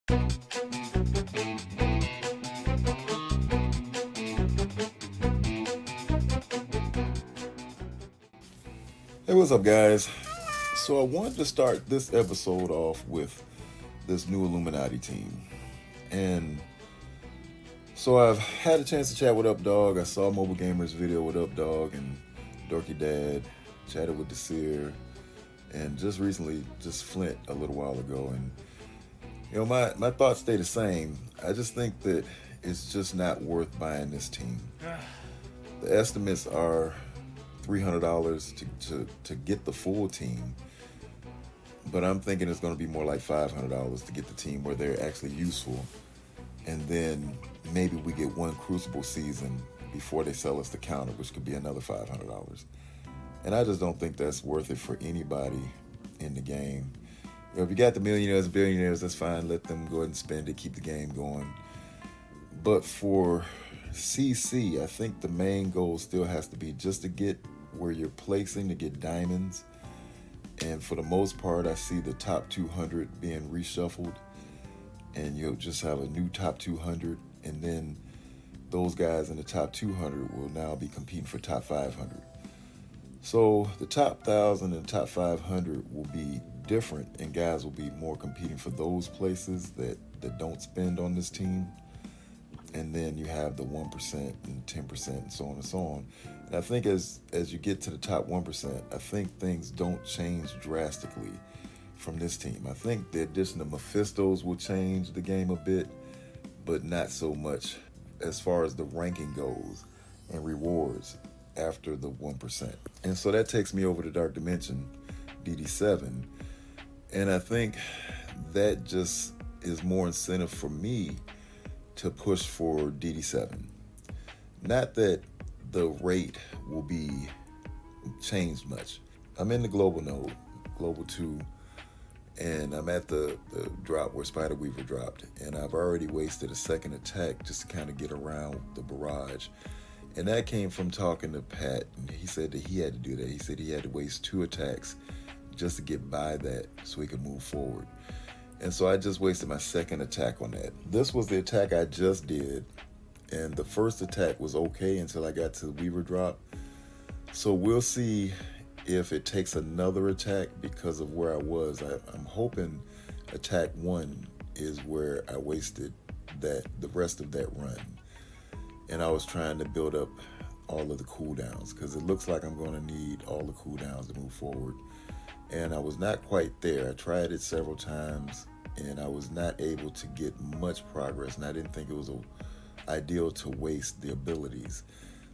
Hey, what's up, guys? So I wanted to start this episode off with this new Illuminati team. And so I've had a chance to chat with Up Dog. I saw Mobile Gamer's video with Up Dog and Dorky Dad, chatted with Desir, and just recently, just Flint a little while ago. And, you know, my thoughts stay the same. I just think that it's just not worth buying this team. The estimates are $300 to get the full team, but I'm thinking it's going to be more like $500 to get the team where they're actually useful, and then maybe we get one Crucible season before they sell us the counter, which could be another $500. And I just don't think that's worth it for anybody in the game. You know, if you got the millionaires, billionaires, that's fine. Let them go ahead and spend it, keep the game going. But for CC, I think the main goal still has to be just to get where you're placing, to get diamonds. And for the most part, I see the top 200 being reshuffled, and you'll just have a new top 200, and then those guys in the top 200 will now be competing for top 500. So the top 1,000 and top 500 will be different, and guys will be more competing for those places that don't spend on this team. And then you have the 1% and 10% and so on and so on. And I think as you get to the top 1%, I think things don't change drastically from this team. I think the addition of Mephistos will change the game a bit, but not so much as far as the ranking goes and rewards after the 1%. And so that takes me over to Dark Dimension, DD7. And I think that just is more incentive for me to push for DD7. Not that the rate will be changed much. I'm in the global node, global 2, and I'm at the drop where Spider Weaver dropped, and I've already wasted a second attack just to kind of get around the barrage. And that came from talking to Pat, and he said that he had to do that. He said he had to waste 2 attacks just to get by that so he could move forward. And so I just wasted my second attack on that. This was the attack I just did, and the first attack was okay until I got to the Weaver drop. So we'll see if it takes another attack because of where I was. I'm hoping attack 1 is where I wasted the rest of that run. And I was trying to build up all of the cooldowns because it looks like I'm going to need all the cooldowns to move forward. And I was not quite there. I tried it several times, and I was not able to get much progress, and I didn't think it was ideal to waste the abilities.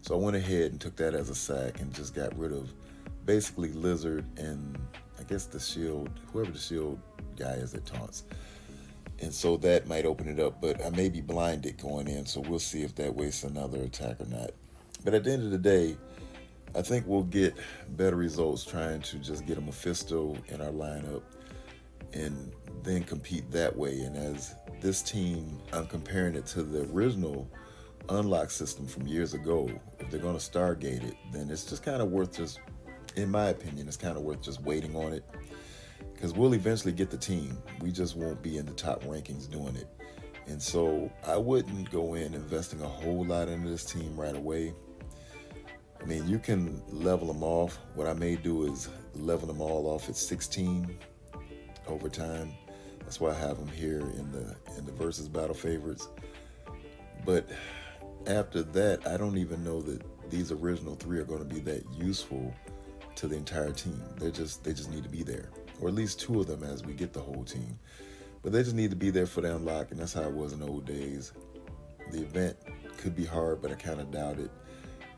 So I went ahead and took that as a sack and just got rid of basically Lizard and I guess the shield, whoever the shield guy is that taunts. And so that might open it up, but I may be blinded going in, so we'll see if that wastes another attack or not. But at the end of the day, I think we'll get better results trying to just get a Mephisto in our lineup and then compete that way. And as this team, I'm comparing it to the original unlock system from years ago. If they're going to Stargate it, then it's just kind of worth just, in my opinion, it's kind of worth just waiting on it. Because we'll eventually get the team. We just won't be in the top rankings doing it. And so I wouldn't go in investing a whole lot into this team right away. I mean, you can level them off. What I may do is level them all off at 16 over time. That's why I have them here in the versus battle favorites. But after that, I don't even know that these original 3 are going to be that useful to the entire team. They just need to be there, or at least 2 of them as we get the whole team. But they just need to be there for the unlock, and that's how it was in the old days. The event could be hard, but I kind of doubt it.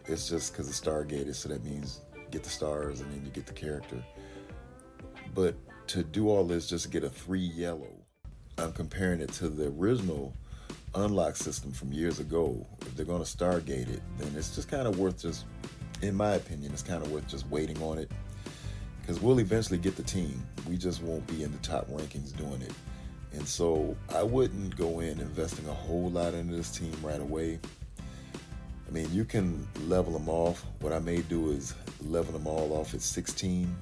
It's just because it's Stargated, so that means get the stars and then you get the character. But to do all this just to get a 3 yellow, I'm comparing it to the original unlock system from years ago. If they're going to Stargate it, then it's just kind of worth just, in my opinion, it's kind of worth just waiting on it. Because we'll eventually get the team. We just won't be in the top rankings doing it. And so I wouldn't go in investing a whole lot into this team right away. I mean, you can level them off. What I may do is level them all off at 16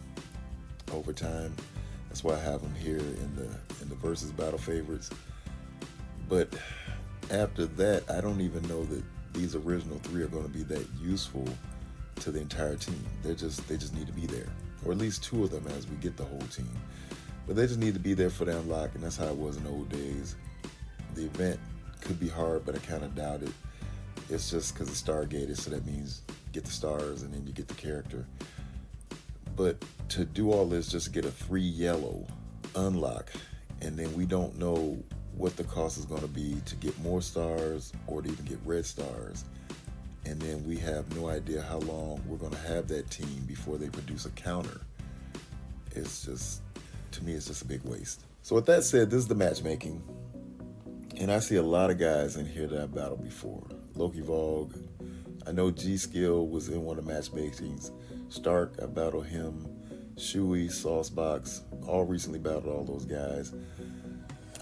over time. That's why I have them here in the versus battle favorites. But after that, I don't even know that these original three are going to be that useful to the entire team. They just need to be there, or at least two of them as we get the whole team. But they just need to be there for the unlock, and that's how it was in the old days. The event could be hard, but I kind of doubt it. It's just because it's Stargated, so that means get the stars and then you get the character. But to do all this just to get a free yellow unlock, and then we don't know what the cost is going to be to get more stars or to even get red stars, and then we have no idea how long we're going to have that team before they produce a counter. It's just, to me, it's just a big waste. So with that said, this is the matchmaking, and I see a lot of guys in here that I've battled before. Loki Vogue, I know G-Skill was in one of the matchmakings. Stark, I battled him. Shuey, Saucebox, all recently battled all those guys.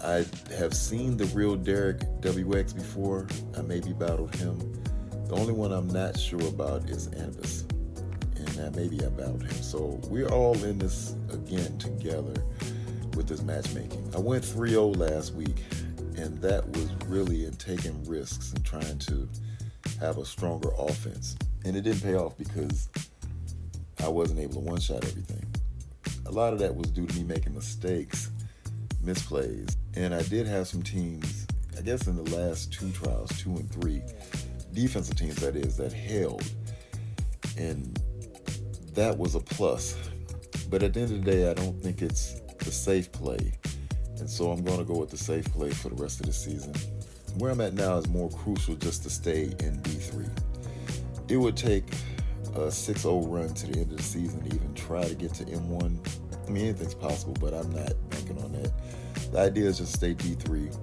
I have seen the real Derek WX before. I maybe battled him. The only one I'm not sure about is Anubis, and maybe I battled him. So we're all in this again together with this matchmaking. I went 3-0 last week, and that was really in taking risks and trying to have a stronger offense. And it didn't pay off because I wasn't able to one-shot everything. A lot of that was due to me making mistakes, misplays. And I did have some teams, I guess in the last two trials, 2 and 3, defensive teams that is, that held. And that was a plus. But at the end of the day, I don't think it's the safe play. And so I'm going to go with the safe play for the rest of the season. Where I'm at now is more crucial just to stay in D3. It would take a 6-0 run to the end of the season to even try to get to M1. I mean, anything's possible, but I'm not banking on that. The idea is just stay D3,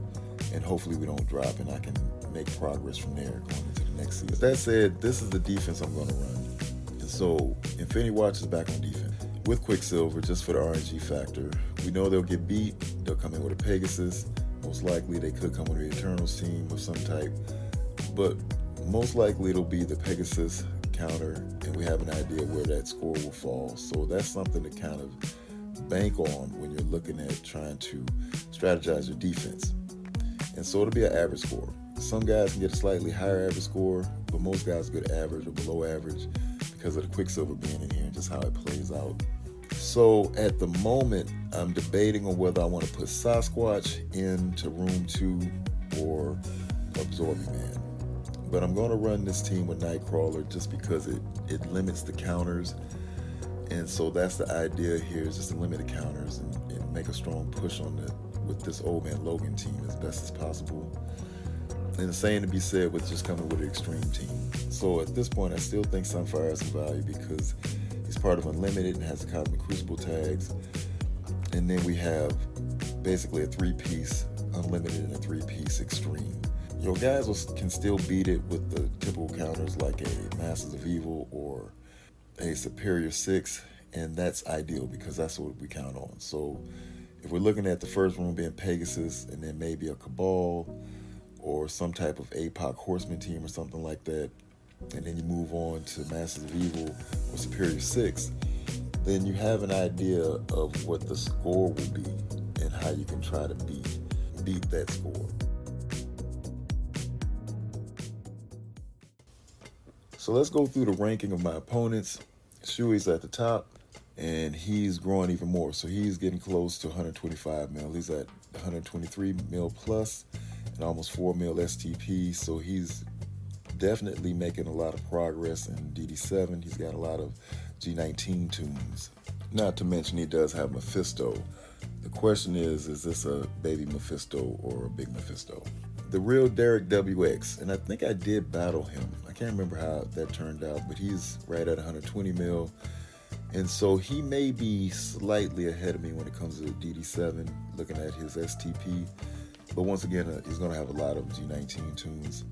and hopefully we don't drop, and I can make progress from there going into the next season. With that said, this is the defense I'm going to run. And so Infinity Watch is back on defense with Quicksilver just for the RNG factor. We know they'll get beat. They'll come in with a Pegasus. Most likely they could come with an Eternals team of some type, but most likely it'll be the Pegasus counter, and we have an idea where that score will fall. So that's something to kind of bank on when you're looking at trying to strategize your defense. And so it'll be an average score. Some guys can get a slightly higher average score, but most guys get average or below average because of the Quicksilver being in here and just how it plays out. So at the moment, I'm debating on whether I want to put Sasquatch into Room 2 or Absorbing Man. But I'm going to run this team with Nightcrawler just because it limits the counters. And so that's the idea here, is just to limit the counters and make a strong push on with this Old Man Logan team as best as possible. And the same to be said with just coming with an extreme team. So at this point, I still think Sunfire has some value because he's part of Unlimited and has the Cosmic Crucible tags. And then we have basically a 3-piece Unlimited and a 3-piece Extreme. Guys can still beat it with the typical counters like a Masters of Evil or a Superior 6, and that's ideal because that's what we count on. So if we're looking at the first room being Pegasus and then maybe a Cabal or some type of APOC Horseman team or something like that, and then you move on to Masters of Evil or Superior 6, then you have an idea of what the score will be and how you can try to beat that score. So let's go through the ranking of my opponents. Shuey's at the top, and he's growing even more. So he's getting close to 125 mil. He's at 123 mil plus and almost 4 mil STP. So he's definitely making a lot of progress in DD7. He's got a lot of G19 tunes. Not to mention he does have Mephisto. The question is this a baby Mephisto or a big Mephisto? The real Derek WX, and I think I did battle him. I can't remember how that turned out, but he's right at 120 mil. And so he may be slightly ahead of me when it comes to the DD7, looking at his STP. But once again, he's going to have a lot of G19 tunes.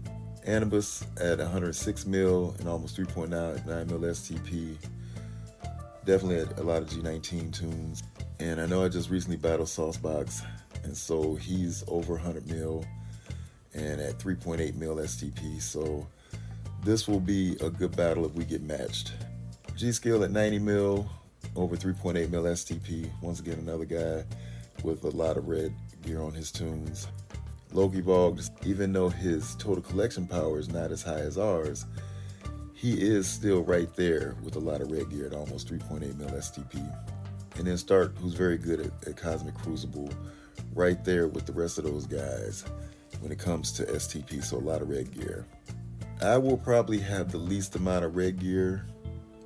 Anubis at 106 mil and almost 3.9 mil STP. Definitely a lot of G19 tunes. And I know I just recently battled Saucebox, and so he's over 100 mil and at 3.8 mil STP. So this will be a good battle if we get matched. G-Skill at 90 mil, over 3.8 mil STP. Once again, another guy with a lot of red gear on his tunes. Loki Vogue, even though his total collection power is not as high as ours, he is still right there with a lot of red gear at almost 3.8 mil STP. And then Stark, who's very good at Cosmic Crucible, right there with the rest of those guys when it comes to STP, so a lot of red gear. I will probably have the least amount of red gear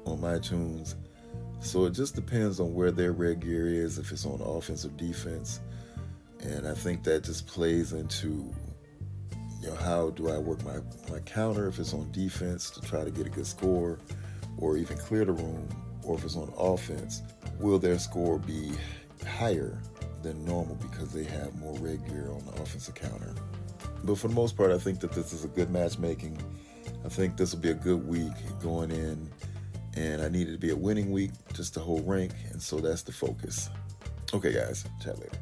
on my tunes, so it just depends on where their red gear is, if it's on offense or defense. And I think that just plays into, how do I work my counter if it's on defense to try to get a good score or even clear the room, or if it's on offense, will their score be higher than normal because they have more red gear on the offensive counter. But for the most part, I think that this is a good matchmaking. I think this will be a good week going in, and I need it to be a winning week just to hold rank, and so that's the focus. Okay guys, chat later.